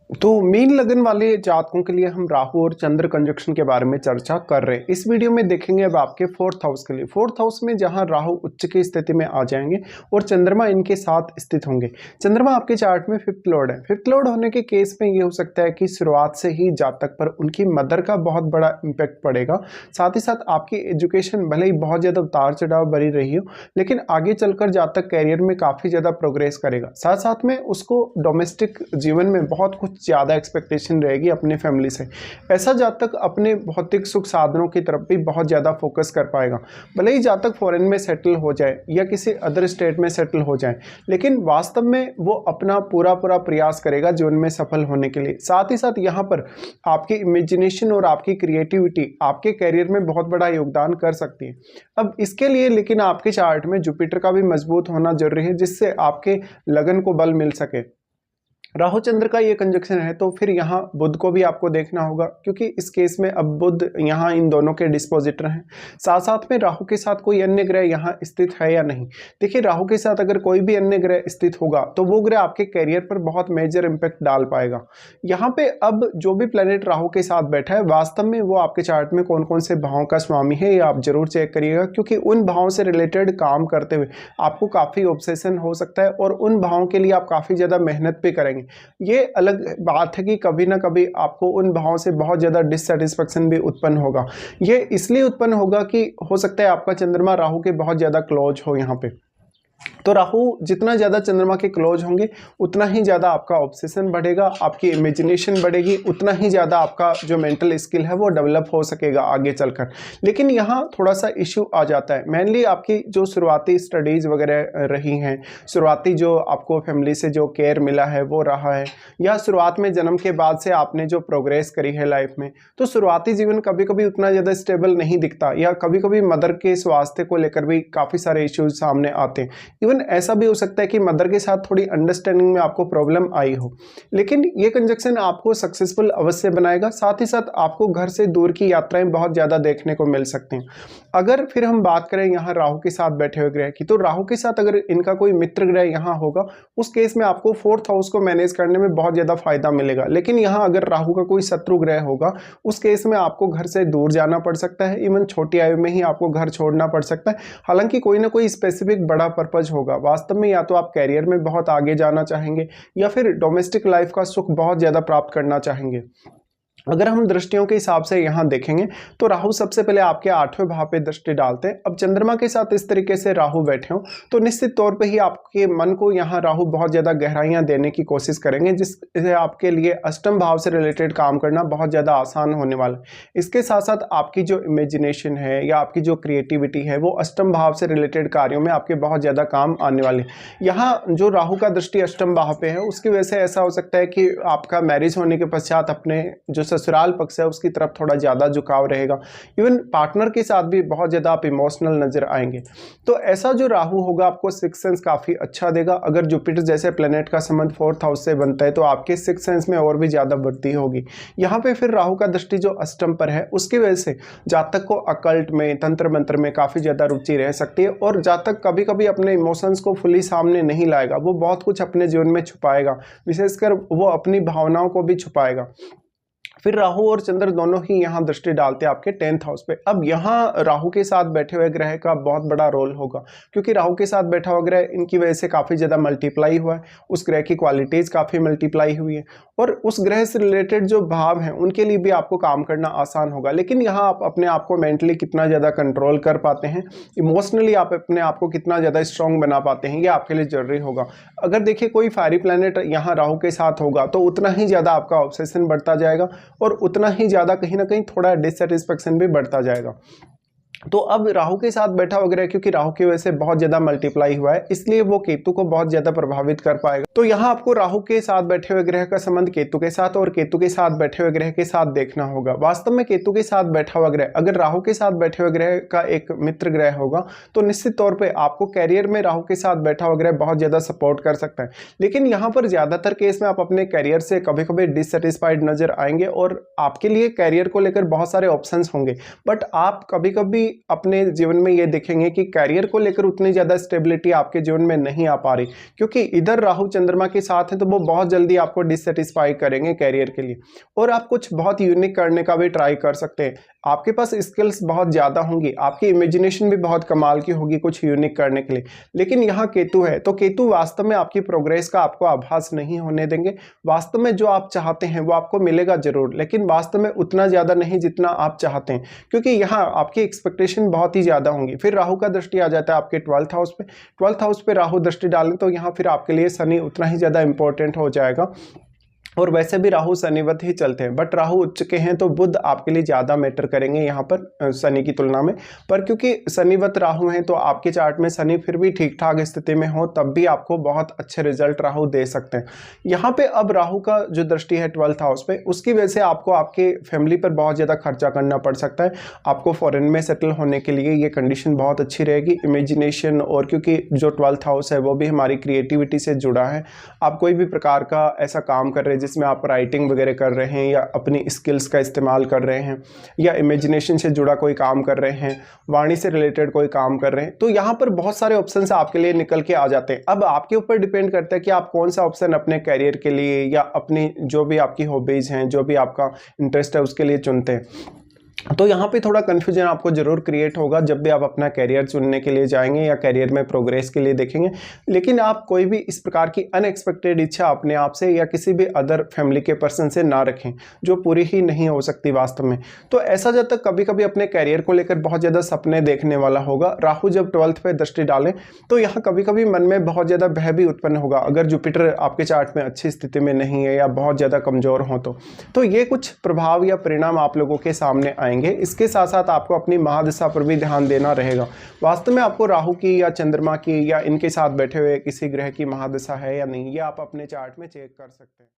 तो मीन लगन वाले जातकों के लिए हम राहु और चंद्र कंजक्शन के बारे में चर्चा कर रहे हैं। इस वीडियो में देखेंगे अब आपके फोर्थ हाउस के लिए। फोर्थ हाउस में जहां राहु उच्च की स्थिति में आ जाएंगे और चंद्रमा इनके साथ स्थित होंगे। चंद्रमा आपके चार्ट में फिफ्थ लॉर्ड है। फिफ्थ लॉर्ड होने के केस में ये हो सकता है कि शुरुआत से ही जातक पर उनकी मदर का बहुत बड़ा इंपैक्ट पड़ेगा। साथ ही साथ आपकी एजुकेशन भले ही बहुत ज़्यादा उतार चढ़ाव भरी रही हो, लेकिन आगे चलकर जातक कैरियर में काफ़ी ज़्यादा प्रोग्रेस करेगा। साथ साथ में उसको डोमेस्टिक जीवन में बहुत कुछ ज़्यादा एक्सपेक्टेशन रहेगी अपने फैमिली से। ऐसा जातक अपने भौतिक सुख साधनों की तरफ भी बहुत ज़्यादा फोकस कर पाएगा। भले ही जातक फॉरेन में सेटल हो जाए या किसी अदर स्टेट में सेटल हो जाए, लेकिन वास्तव में वो अपना पूरा प्रयास करेगा जीवन में सफल होने के लिए। साथ ही साथ यहाँ पर आपकी इमेजिनेशन और आपकी क्रिएटिविटी आपके कैरियर में बहुत बड़ा योगदान कर सकती है। अब इसके लिए लेकिन आपके चार्ट में जुपिटर का भी मजबूत होना जरूरी है, जिससे आपके लगन को बल मिल सके। राहु चंद्र का ये कंजक्शन है तो फिर यहाँ बुध को भी आपको देखना होगा, क्योंकि इस केस में अब बुध यहाँ इन दोनों के डिस्पोजिटर हैं। साथ साथ में राहु के साथ कोई अन्य ग्रह यहाँ स्थित है या नहीं। देखिए, राहु के साथ अगर कोई भी अन्य ग्रह स्थित होगा तो वो ग्रह आपके कैरियर पर बहुत मेजर इंपैक्ट डाल पाएगा। यहाँ पे अब जो भी प्लेनेट राहु के साथ बैठा है, वास्तव में वो आपके चार्ट में कौन कौन से भावों का स्वामी है ये आप जरूर चेक करिएगा, क्योंकि उन भावों से रिलेटेड काम करते हुए आपको काफ़ी ऑब्सेशन हो सकता है और उन भावों के लिए आप काफ़ी ज़्यादा मेहनत भी करेंगे। ये अलग बात है कि कभी ना कभी आपको उन भावों से बहुत ज़्यादा डिससेटिस्फेक्शन भी उत्पन्न होगा। ये इसलिए उत्पन्न होगा कि हो सकता है आपका चंद्रमा राहु के बहुत ज़्यादा क्लोज हो यहाँ पे। तो राहु जितना ज़्यादा चंद्रमा के क्लोज होंगे उतना ही ज़्यादा आपका ऑब्सेशन बढ़ेगा, आपकी इमेजिनेशन बढ़ेगी, उतना ही ज़्यादा आपका जो मेंटल स्किल है वो डेवलप हो सकेगा आगे चलकर। लेकिन यहाँ थोड़ा सा इश्यू आ जाता है, मेनली आपकी जो शुरुआती स्टडीज़ वगैरह रही हैं, शुरुआती जो आपको फैमिली से जो केयर मिला है वो रहा है, या शुरुआत में जन्म के बाद से आपने जो प्रोग्रेस करी है लाइफ में, तो शुरुआती जीवन कभी कभी उतना ज़्यादा स्टेबल नहीं दिखता, या कभी कभी मदर के स्वास्थ्य को लेकर भी काफ़ी सारे इश्यूज सामने आते हैं। इवन ऐसा भी हो सकता है कि मदर के साथ थोड़ी अंडरस्टैंडिंग में आपको प्रॉब्लम आई हो, लेकिन ये कंजक्शन आपको सक्सेसफुल अवश्य बनाएगा। साथ ही साथ आपको घर से दूर की यात्राएं बहुत ज़्यादा देखने को मिल सकती हैं। अगर फिर हम बात करें यहाँ राहु के साथ बैठे हुए ग्रह की, तो राहु के साथ अगर इनका कोई मित्र ग्रह यहाँ होगा, उस केस में आपको फोर्थ हाउस को मैनेज करने में बहुत ज़्यादा फायदा मिलेगा। लेकिन यहाँ अगर राहु का कोई शत्रु ग्रह होगा, उस केस में आपको घर से दूर जाना पड़ सकता है। इवन छोटी आयु में ही आपको घर छोड़ना पड़ सकता है। हालांकि कोई ना कोई स्पेसिफिक बड़ा पर्पज होगा वास्तव में, या तो आप कैरियर में बहुत आगे जाना चाहेंगे या फिर डोमेस्टिक लाइफ का सुख बहुत ज़्यादा प्राप्त करना चाहेंगे। अगर हम दृष्टियों के हिसाब से यहाँ देखेंगे तो राहु सबसे पहले आपके 8वें भाव पे दृष्टि डालते हैं। अब चंद्रमा के साथ इस तरीके से राहु बैठे हो तो निश्चित तौर पे ही आपके मन को यहाँ राहु बहुत ज़्यादा गहराइयाँ देने की कोशिश करेंगे, जिससे आपके लिए अष्टम भाव से रिलेटेड काम करना बहुत ज़्यादा आसान होने वाला है। इसके साथ साथ आपकी जो इमेजिनेशन है या आपकी जो क्रिएटिविटी है वो अष्टम भाव से रिलेटेड कार्यों में आपके बहुत ज़्यादा काम आने वाले। यहाँ जो राहु का दृष्टि अष्टम भाव पे है, उसकी वजह से ऐसा हो सकता है कि आपका मैरिज होने के पश्चात अपने जो ससुराल पक्ष है उसकी तरफ थोड़ा ज़्यादा झुकाव रहेगा। इवन पार्टनर के साथ भी बहुत ज़्यादा आप इमोशनल नज़र आएंगे। तो ऐसा जो राहु होगा आपको सिक्स सेंस काफ़ी अच्छा देगा। अगर जुपिटर जैसे प्लेनेट का संबंध फोर्थ हाउस से बनता है तो आपके सिक्स सेंस में और भी ज़्यादा वृद्धि होगी। यहाँ पे फिर राहु का दृष्टि जो अष्टम पर है, उसकी वजह से जातक को अकल्ट में, तंत्र मंत्र में काफ़ी ज़्यादा रुचि रह सकती है, और जातक कभी कभी अपने इमोशंस को फुली सामने नहीं लाएगा। वो बहुत कुछ अपने जीवन में छुपाएगा, विशेषकर वो अपनी भावनाओं को भी छुपाएगा। फिर राहु और चंद्र दोनों ही यहाँ दृष्टि डालते हैं आपके 10th हाउस पे। अब यहाँ राहु के साथ बैठे हुए ग्रह का बहुत बड़ा रोल होगा, क्योंकि राहु के साथ बैठा हुआ ग्रह इनकी वजह से काफ़ी ज़्यादा मल्टीप्लाई हुआ है, उस ग्रह की क्वालिटीज़ काफ़ी मल्टीप्लाई हुई है, और उस ग्रह से रिलेटेड जो भाव हैं उनके लिए भी आपको काम करना आसान होगा। लेकिन यहाँ आप अपने आप को मेंटली कितना ज़्यादा कंट्रोल कर पाते हैं, इमोशनली आप अपने आप को कितना ज़्यादा स्ट्रॉन्ग बना पाते हैं, ये आपके लिए जरूरी होगा। अगर देखिए कोई फायरी प्लैनेट यहाँ राहु के साथ होगा तो उतना ही ज़्यादा आपका ऑब्सेशन बढ़ता जाएगा, और उतना ही ज़्यादा कहीं ना कहीं थोड़ा डिससेटिस्फेक्शन भी बढ़ता जाएगा। तो अब राहु के साथ बैठा वगैरह, क्योंकि राहु की वजह से बहुत ज्यादा मल्टीप्लाई हुआ है, इसलिए वो केतु को बहुत ज्यादा प्रभावित कर पाएगा। तो यहाँ आपको राहु के साथ बैठे हुए ग्रह का संबंध केतु के साथ और केतु के साथ बैठे हुए ग्रह के साथ देखना होगा। वास्तव में केतु के साथ बैठा हुआ ग्रह अगर राहु के साथ बैठे हुए ग्रह का एक मित्र ग्रह होगा तो निश्चित तौर पर आपको कैरियर में राहु के साथ बैठा हुआ ग्रह बहुत ज्यादा सपोर्ट कर सकता है। लेकिन यहाँ पर ज्यादातर केस में आप अपने कैरियर से कभी कभी डिससेटिस्फाइड नजर आएंगे, और आपके लिए कैरियर को लेकर बहुत सारे ऑप्शंस होंगे, बट आप कभी कभी अपने जीवन में ये देखेंगे कि करियर को लेकर उतनी ज़्यादा स्टेबिलिटी आपके जीवन में नहीं आ पा रही, क्योंकि इधर राहु चंद्रमा के साथ हैं तो वो बहुत जल्दी आपको डिससेटिस्फाई करेंगे करियर के लिए। और आप कुछ बहुत यूनिक करने का भी ट्राई कर सकते हैं। आपके पास स्किल्स बहुत ज़्यादा होंगी, आपकी इमेजिनेशन भी बहुत कमाल की होगी कुछ यूनिक करने के लिए। लेकिन यहाँ केतु है, तो केतु वास्तव में आपकी प्रोग्रेस का आपको आभास नहीं होने देंगे। वास्तव में जो आप चाहते हैं वो आपको मिलेगा जरूर, लेकिन वास्तव में उतना ज़्यादा नहीं जितना आप चाहते हैं, क्योंकि यहाँ आपकी एक्सपेक्टेशन बहुत ही ज़्यादा होंगी। फिर राहु का दृष्टि आ जाता है आपके 12th हाउस पे। 12th हाउस पे राहु दृष्टि डालें तो यहाँ फिर आपके लिए शनि उतना ही ज़्यादा इंपॉर्टेंट हो जाएगा। और वैसे भी राहु शनिवत ही चलते हैं, बट राहु उच्च के हैं तो बुध आपके लिए ज़्यादा मैटर करेंगे यहाँ पर शनि की तुलना में। पर क्योंकि शनिवत राहु हैं तो आपके चार्ट में शनि फिर भी ठीक ठाक स्थिति में हो तब भी आपको बहुत अच्छे रिजल्ट राहु दे सकते हैं। यहाँ पे अब राहु का जो दृष्टि है 12th हाउस पे, उसकी वजह से आपको आपके फैमिली पर बहुत ज़्यादा खर्चा करना पड़ सकता है। आपको फॉरेन में सेटल होने के लिए ये कंडीशन बहुत अच्छी रहेगी। इमेजिनेशन, और क्योंकि जो 12th हाउस है वो भी हमारी क्रिएटिविटी से जुड़ा है, आप कोई भी प्रकार का ऐसा काम कर रहे हैं जिसमें आप राइटिंग वगैरह कर रहे हैं या अपनी स्किल्स का इस्तेमाल कर रहे हैं या इमेजिनेशन से जुड़ा कोई काम कर रहे हैं, वाणी से रिलेटेड कोई काम कर रहे हैं, तो यहाँ पर बहुत सारे ऑप्शंस आपके लिए निकल के आ जाते हैं। अब आपके ऊपर डिपेंड करता है कि आप कौन सा ऑप्शन अपने कैरियर के लिए या अपनी जो भी आपकी हॉबीज़ हैं, जो भी आपका इंटरेस्ट है उसके लिए चुनते हैं। तो यहाँ पे थोड़ा कन्फ्यूजन आपको जरूर क्रिएट होगा जब भी आप अपना कैरियर चुनने के लिए जाएंगे या कैरियर में प्रोग्रेस के लिए देखेंगे। लेकिन आप कोई भी इस प्रकार की अनएक्सपेक्टेड इच्छा अपने आप से या किसी भी अदर फैमिली के पर्सन से ना रखें जो पूरी ही नहीं हो सकती वास्तव में। तो ऐसा जब तक कभी कभी अपने कैरियर को लेकर बहुत ज़्यादा सपने देखने वाला होगा, राहु जब 12th पे दृष्टि डालें तो यहाँ कभी कभी मन में बहुत ज़्यादा भय भी उत्पन्न होगा अगर जुपिटर आपके चार्ट में अच्छी स्थिति में नहीं है या बहुत ज़्यादा कमज़ोर हो तो ये कुछ प्रभाव या परिणाम आप लोगों के सामने आएंगे। इसके साथ साथ आपको अपनी महादशा पर भी ध्यान देना रहेगा। वास्तव में आपको राहु की या चंद्रमा की या इनके साथ बैठे हुए किसी ग्रह की महादशा है या नहीं, ये आप अपने चार्ट में चेक कर सकते हैं।